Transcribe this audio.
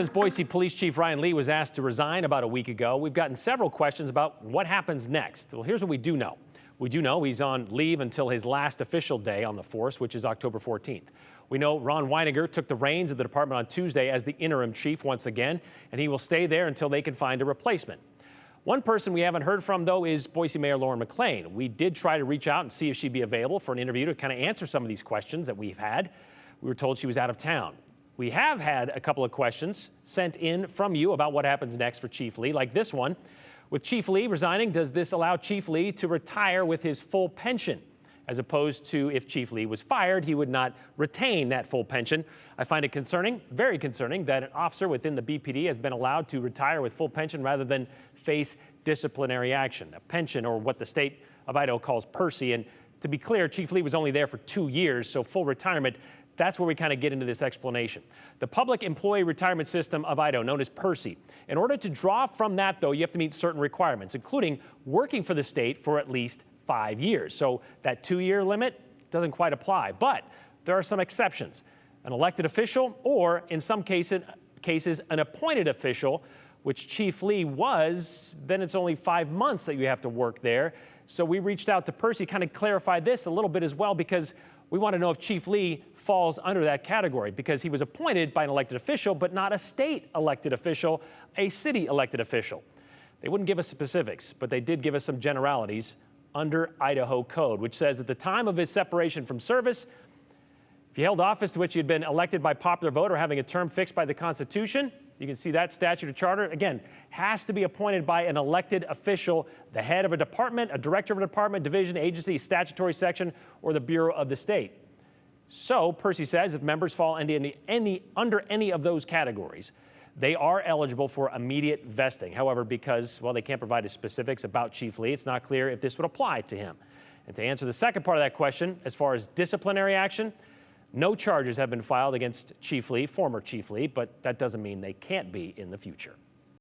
Since Boise Police Chief Ryan Lee was asked to resign about a week ago, we've gotten several questions about what happens next. Well, here's what we do know. We do know he's on leave until his last official day on the force, which is October 14th. We know Ron Weiniger took the reins of the department on Tuesday as the interim chief once again, and he will stay there until they can find a replacement. One person we haven't heard from, though, is Boise Mayor Lauren McLean. We did try to reach out and see if she'd be available for an interview to kind of answer some of these questions that we've had. We were told she was out of town. We have had a couple of questions sent in from you about what happens next for Chief Lee, like this one. With Chief Lee resigning, does this allow Chief Lee to retire with his full pension? As opposed to if Chief Lee was fired, he would not retain that full pension. I find it concerning, very concerning, that an officer within the BPD has been allowed to retire with full pension rather than face disciplinary action, a pension, or what the state of Idaho calls PERSI. And to be clear, Chief Lee was only there for 2 years, so full retirement, that's where we kind of get into this explanation. The Public Employee Retirement System of Idaho, known as PERSI. In order to draw from that, though, you have to meet certain requirements, including working for the state for at least 5 years. So that 2-year limit doesn't quite apply, but there are some exceptions. An elected official, or in some cases, an appointed official, which Chief Lee was, then it's only 5 months that you have to work there. So we reached out to PERSI, kind of clarified this a little bit as well, because we want to know if Chief Lee falls under that category, because he was appointed by an elected official, but not a state elected official, a city elected official. They wouldn't give us specifics, but they did give us some generalities under Idaho code, which says at the time of his separation from service, if he held office to which he had been elected by popular vote or having a term fixed by the Constitution, you can see that statute or charter, again, has to be appointed by an elected official, the head of a department, a director of a department, division, agency, statutory section, or the bureau of the state. So PERSI says if members fall under any of those categories, they are eligible for immediate vesting. However, because, well, they can't provide us specifics about Chief Lee, it's not clear if this would apply to him. And to answer the second part of that question, as far as disciplinary action, no charges have been filed against Chief Lee, former Chief Lee, but that doesn't mean they can't be in the future.